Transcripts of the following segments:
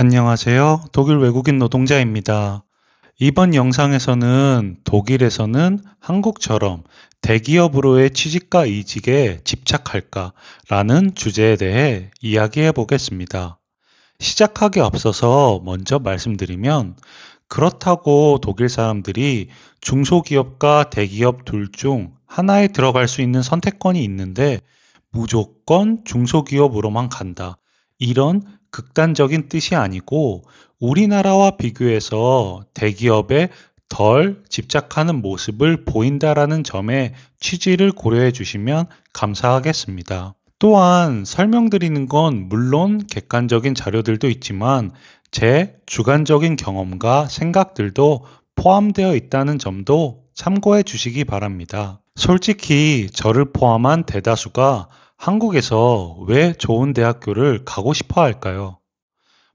안녕하세요. 독일 외국인 노동자입니다. 이번 영상에서는 독일에서는 한국처럼 대기업으로의 취직과 이직에 집착할까라는 주제에 대해 이야기해 보겠습니다. 시작하기 앞서서 먼저 말씀드리면 그렇다고 독일 사람들이 중소기업과 대기업 둘 중 하나에 들어갈 수 있는 선택권이 있는데 무조건 중소기업으로만 간다. 이런 극단적인 뜻이 아니고 우리나라와 비교해서 대기업에 덜 집착하는 모습을 보인다라는 점에 취지를 고려해 주시면 감사하겠습니다. 또한 설명드리는 건 물론 객관적인 자료들도 있지만 제 주관적인 경험과 생각들도 포함되어 있다는 점도 참고해 주시기 바랍니다. 솔직히 저를 포함한 대다수가 한국에서 왜 좋은 대학교를 가고 싶어 할까요?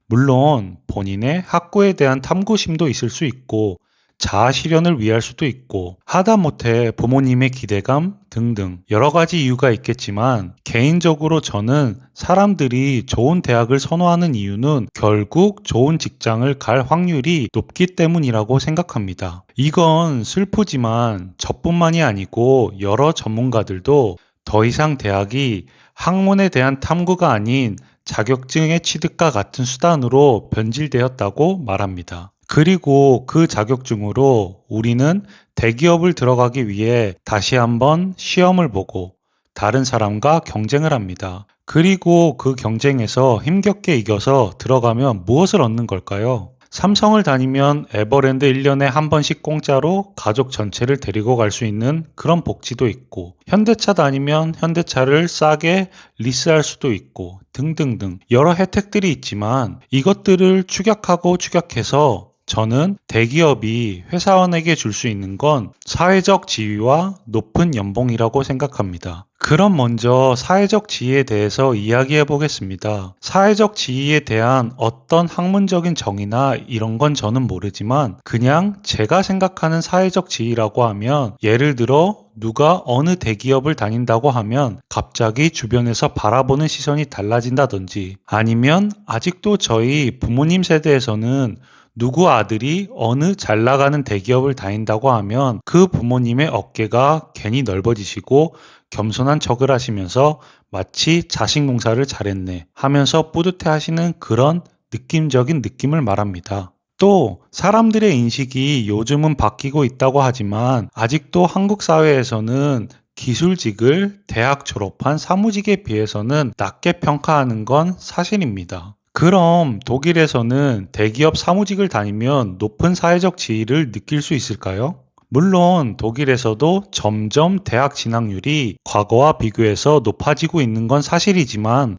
물론 본인의 학구에 대한 탐구심도 있을 수 있고 자아 실현을 위할 수도 있고 하다못해 부모님의 기대감 등등 여러 가지 이유가 있겠지만 개인적으로 저는 사람들이 좋은 대학을 선호하는 이유는 결국 좋은 직장을 갈 확률이 높기 때문이라고 생각합니다. 이건 슬프지만 저뿐만이 아니고 여러 전문가들도 더 이상 대학이 학문에 대한 탐구가 아닌 자격증의 취득과 같은 수단으로 변질되었다고 말합니다. 그리고 그 자격증으로 우리는 대기업을 들어가기 위해 다시 한번 시험을 보고 다른 사람과 경쟁을 합니다. 그리고 그 경쟁에서 힘겹게 이겨서 들어가면 무엇을 얻는 걸까요? 삼성을 다니면 에버랜드 1년에 한 번씩 공짜로 가족 전체를 데리고 갈 수 있는 그런 복지도 있고, 현대차 다니면 현대차를 싸게 리스할 수도 있고, 등등등 여러 혜택들이 있지만 이것들을 축약하고 축약해서 저는 대기업이 회사원에게 줄 수 있는 건 사회적 지위와 높은 연봉이라고 생각합니다. 그럼 먼저 사회적 지위에 대해서 이야기해 보겠습니다. 사회적 지위에 대한 어떤 학문적인 정의나 이런 건 저는 모르지만 그냥 제가 생각하는 사회적 지위라고 하면 예를 들어 누가 어느 대기업을 다닌다고 하면 갑자기 주변에서 바라보는 시선이 달라진다든지 아니면 아직도 저희 부모님 세대에서는 누구 아들이 어느 잘 나가는 대기업을 다닌다고 하면 그 부모님의 어깨가 괜히 넓어지시고 겸손한 척을 하시면서 마치 자식 농사를 잘했네 하면서 뿌듯해 하시는 그런 느낌적인 느낌을 말합니다. 또 사람들의 인식이 요즘은 바뀌고 있다고 하지만 아직도 한국 사회에서는 기술직을 대학 졸업한 사무직에 비해서는 낮게 평가하는 건 사실입니다. 그럼 독일에서는 대기업 사무직을 다니면 높은 사회적 지위를 느낄 수 있을까요? 물론 독일에서도 점점 대학 진학률이 과거와 비교해서 높아지고 있는 건 사실이지만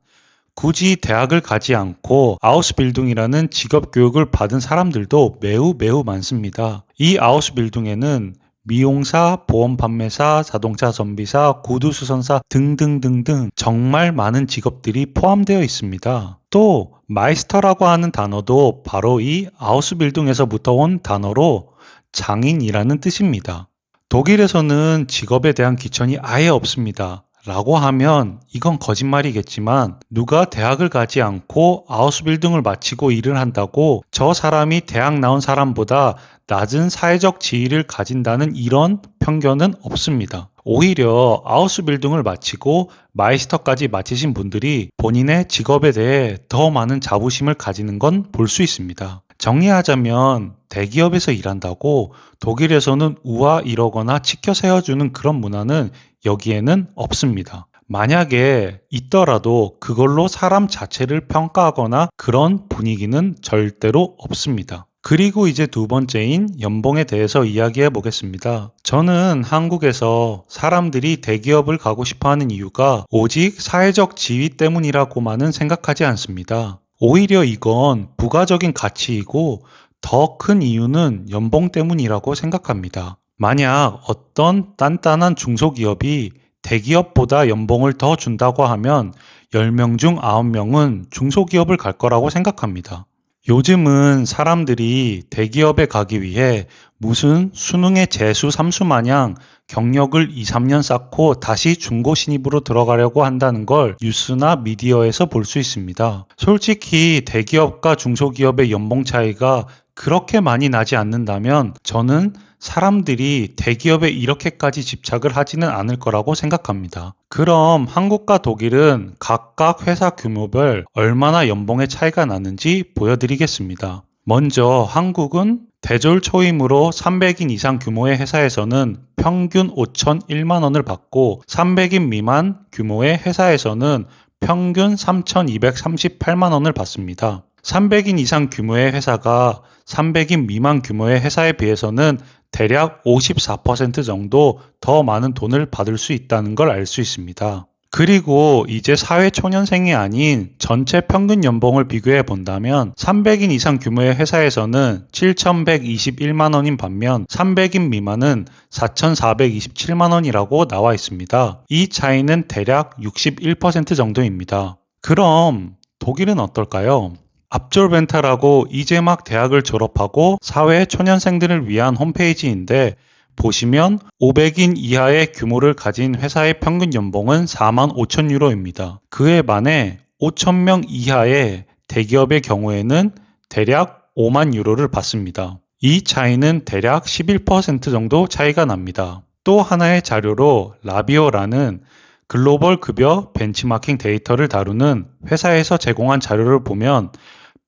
굳이 대학을 가지 않고 아우스빌딩이라는 직업 교육을 받은 사람들도 매우 많습니다. 이 아우스빌딩에는 미용사, 보험 판매사, 자동차 정비사, 구두 수선사 등등등등 정말 많은 직업들이 포함되어 있습니다. 또 마이스터라고 하는 단어도 바로 이 아우스빌딩에서부터 온 단어로 장인이라는 뜻입니다. 독일에서는 직업에 대한 기천이 아예 없습니다. 라고 하면 이건 거짓말이겠지만 누가 대학을 가지 않고 아우스빌딩을 마치고 일을 한다고 저 사람이 대학 나온 사람보다 낮은 사회적 지위를 가진다는 이런 편견은 없습니다. 오히려 아우스빌딩을 마치고 마이스터까지 마치신 분들이 본인의 직업에 대해 더 많은 자부심을 가지는 건 볼 수 있습니다. 정리하자면 대기업에서 일한다고 독일에서는 우아 이러거나 치켜 세워주는 그런 문화는 여기에는 없습니다. 만약에 있더라도 그걸로 사람 자체를 평가하거나 그런 분위기는 절대로 없습니다. 그리고 이제 두 번째인 연봉에 대해서 이야기해 보겠습니다. 저는 한국에서 사람들이 대기업을 가고 싶어 하는 이유가 오직 사회적 지위 때문이라고만은 생각하지 않습니다. 오히려 이건 부가적인 가치이고 더 큰 이유는 연봉 때문이라고 생각합니다. 만약 어떤 단단한 중소기업이 대기업보다 연봉을 더 준다고 하면 10명 중 9명은 중소기업을 갈 거라고 생각합니다. 요즘은 사람들이 대기업에 가기 위해 무슨 수능의 재수, 삼수 마냥 경력을 2, 3년 쌓고 다시 중고 신입으로 들어가려고 한다는 걸 뉴스나 미디어에서 볼 수 있습니다. 솔직히 대기업과 중소기업의 연봉 차이가 그렇게 많이 나지 않는다면 저는 사람들이 대기업에 이렇게까지 집착을 하지는 않을 거라고 생각합니다. 그럼 한국과 독일은 각각 회사 규모별 얼마나 연봉의 차이가 나는지 보여드리겠습니다. 먼저 한국은 대졸 초임으로 300인 이상 규모의 회사에서는 평균 5,001만 원을 받고 300인 미만 규모의 회사에서는 평균 3,238만 원을 받습니다. 300인 이상 규모의 회사가 300인 미만 규모의 회사에 비해서는 대략 54% 정도 더 많은 돈을 받을 수 있다는 걸 알 수 있습니다. 그리고 이제 사회초년생이 아닌 전체 평균 연봉을 비교해 본다면 300인 이상 규모의 회사에서는 7,121만 원인 반면 300인 미만은 4,427만 원이라고 나와 있습니다. 이 차이는 대략 61% 정도입니다. 그럼 독일은 어떨까요? 압졸벤타라고 이제 막 대학을 졸업하고 사회 초년생들을 위한 홈페이지인데 보시면 500인 이하의 규모를 가진 회사의 평균 연봉은 4만 5천 유로입니다. 그에 반해 5,000명 이하의 대기업의 경우에는 대략 5만 유로를 받습니다. 이 차이는 대략 11% 정도 차이가 납니다. 또 하나의 자료로 라비오라는 글로벌 급여 벤치마킹 데이터를 다루는 회사에서 제공한 자료를 보면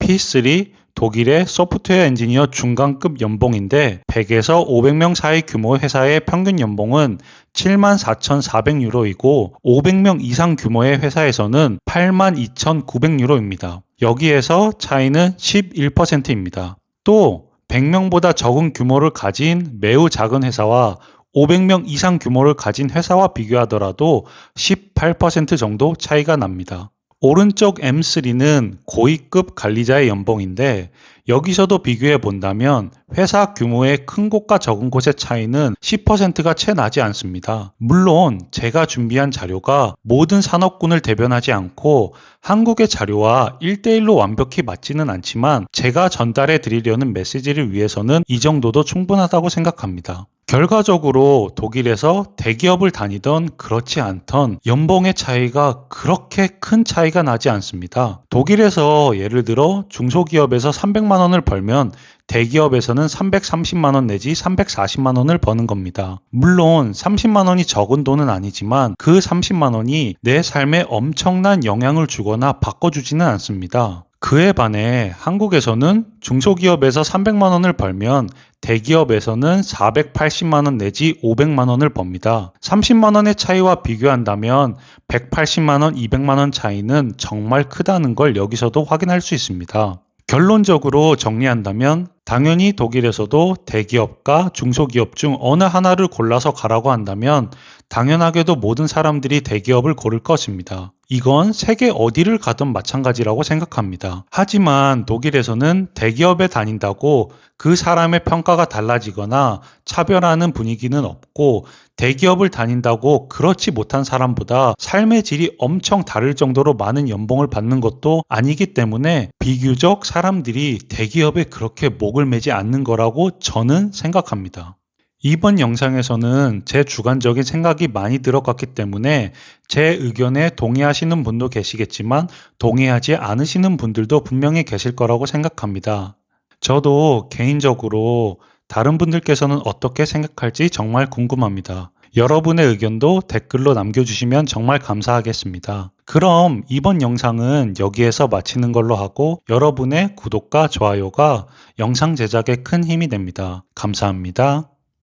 P3 독일의 소프트웨어 엔지니어 중간급 연봉인데 100에서 500명 사이 규모 회사의 평균 연봉은 74,400유로이고 500명 이상 규모의 회사에서는 82,900유로입니다. 여기에서 차이는 11%입니다. 또 100명보다 적은 규모를 가진 매우 작은 회사와 500명 이상 규모를 가진 회사와 비교하더라도 18% 정도 차이가 납니다. 오른쪽 M3는 고위급 관리자의 연봉인데 여기서도 비교해 본다면 회사 규모의 큰 곳과 적은 곳의 차이는 10%가 채 나지 않습니다. 물론 제가 준비한 자료가 모든 산업군을 대변하지 않고 한국의 자료와 1대1로 완벽히 맞지는 않지만 제가 전달해 드리려는 메시지를 위해서는 이 정도도 충분하다고 생각합니다. 결과적으로 독일에서 대기업을 다니던 그렇지 않던 연봉의 차이가 그렇게 큰 차이가 나지 않습니다. 독일에서 예를 들어 중소기업에서 300만 원을 벌면 대기업에서는 330만 원 내지 340만 원을 버는 겁니다. 물론 30만 원이 적은 돈은 아니지만 그 30만 원이 내 삶에 엄청난 영향을 주거나 바꿔주지는 않습니다. 그에 반해 한국에서는 중소기업에서 300만 원을 벌면 대기업에서는 480만 원 내지 500만 원을 법니다. 30만 원의 차이와 비교한다면 180만 원, 200만 원 차이는 정말 크다는 걸 여기서도 확인할 수 있습니다. 결론적으로 정리한다면 당연히 독일에서도 대기업과 중소기업 중 어느 하나를 골라서 가라고 한다면 당연하게도 모든 사람들이 대기업을 고를 것입니다. 이건 세계 어디를 가든 마찬가지라고 생각합니다. 하지만 독일에서는 대기업에 다닌다고 그 사람의 평가가 달라지거나 차별하는 분위기는 없고 대기업을 다닌다고 그렇지 못한 사람보다 삶의 질이 엄청 다를 정도로 많은 연봉을 받는 것도 아니기 때문에 비교적 사람들이 대기업에 그렇게 목을 매지 않는 거라고 저는 생각합니다. 이번 영상에서는 제 주관적인 생각이 많이 들어갔기 때문에 제 의견에 동의하시는 분도 계시겠지만 동의하지 않으시는 분들도 분명히 계실 거라고 생각합니다. 저도 개인적으로 다른 분들께서는 어떻게 생각할지 정말 궁금합니다. 여러분의 의견도 댓글로 남겨주시면 정말 감사하겠습니다. 그럼 이번 영상은 여기에서 마치는 걸로 하고 여러분의 구독과 좋아요가 영상 제작에 큰 힘이 됩니다. 감사합니다.